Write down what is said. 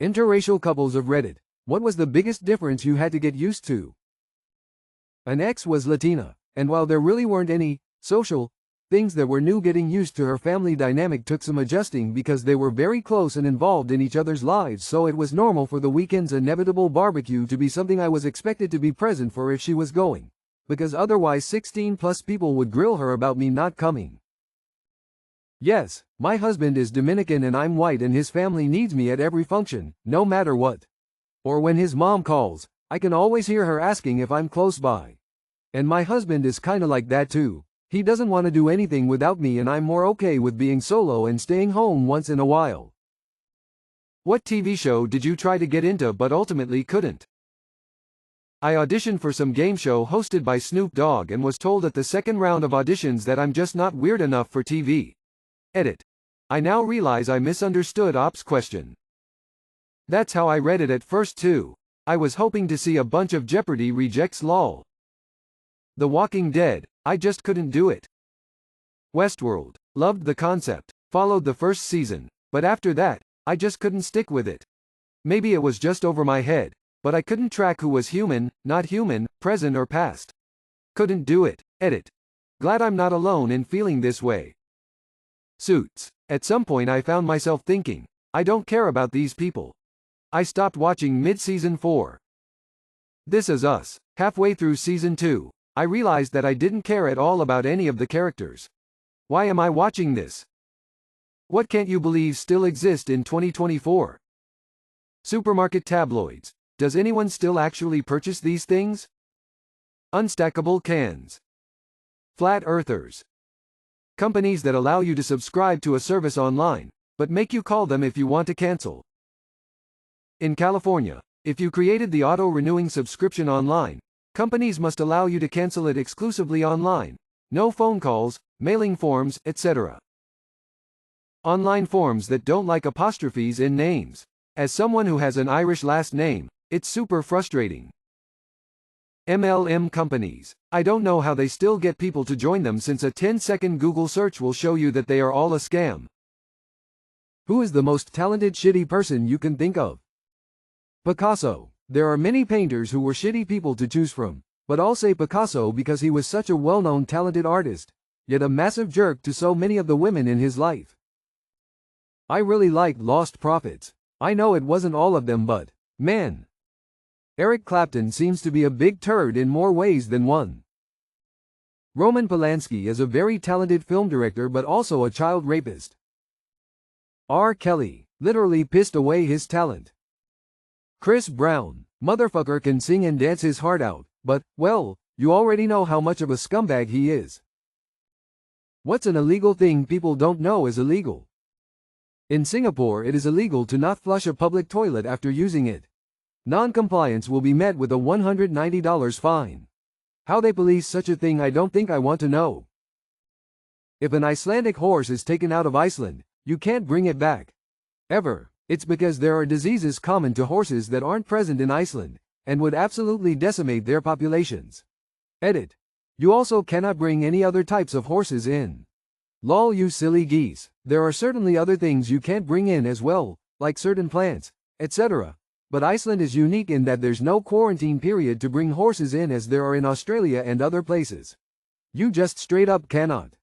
Interracial couples of Reddit. What was the biggest difference you had to get used to? An ex was Latina, and while there really weren't any social things that were new, getting used to her family dynamic took some adjusting because they were very close and involved in each other's lives, so it was normal for the weekend's inevitable barbecue to be something I was expected to be present for if she was going, because otherwise 16+ people would grill her about me not coming. Yes, my husband is Dominican and I'm white, and his family needs me at every function, no matter what. Or when his mom calls, I can always hear her asking if I'm close by. And my husband is kinda like that too. He doesn't want to do anything without me, and I'm more okay with being solo and staying home once in a while. What TV show did you try to get into but ultimately couldn't? I auditioned for some game show hosted by Snoop Dogg and was told at the second round of auditions that I'm just not weird enough for TV. Edit. I now realize I misunderstood Op's question. That's how I read it at first too. I was hoping to see a bunch of Jeopardy rejects lol. The Walking Dead, I just couldn't do it. Westworld, loved the concept, followed the first season, but after that, I just couldn't stick with it. Maybe it was just over my head, but I couldn't track who was human, not human, present or past. Couldn't do it. Edit. Glad I'm not alone in feeling this way. Suits. At some point I found myself thinking, I don't care about these people. I stopped watching mid-season 4. This Is Us. Halfway through season 2, I realized that I didn't care at all about any of the characters. Why am I watching this? What can't you believe still exist in 2024? Supermarket tabloids. Does anyone still actually purchase these things? Unstackable cans. Flat earthers. Companies that allow you to subscribe to a service online, but make you call them if you want to cancel. In California, if you created the auto-renewing subscription online, companies must allow you to cancel it exclusively online. No phone calls, mailing forms, etc. Online forms that don't like apostrophes in names. As someone who has an Irish last name, it's super frustrating. MLM companies. I don't know how they still get people to join them, since a 10-second Google search will show you that they are all a scam. Who is the most talented shitty person you can think of? Picasso. There are many painters who were shitty people to choose from, but I'll say Picasso because he was such a well-known talented artist, yet a massive jerk to so many of the women in his life. I really liked Lost Prophets. I know it wasn't all of them, but, man. Eric Clapton seems to be a big turd in more ways than one. Roman Polanski is a very talented film director but also a child rapist. R. Kelly literally pissed away his talent. Chris Brown, motherfucker, can sing and dance his heart out, but, well, you already know how much of a scumbag he is. What's an illegal thing people don't know is illegal? In Singapore, it is illegal to not flush a public toilet after using it. Non-compliance will be met with a $190 fine. How they police such a thing I don't think I want to know. If an Icelandic horse is taken out of Iceland, you can't bring it back. Ever. It's because there are diseases common to horses that aren't present in Iceland, and would absolutely decimate their populations. Edit. You also cannot bring any other types of horses in. Lol, you silly geese. There are certainly other things you can't bring in as well, like certain plants, etc. But Iceland is unique in that there's no quarantine period to bring horses in as there are in Australia and other places. You just straight up cannot.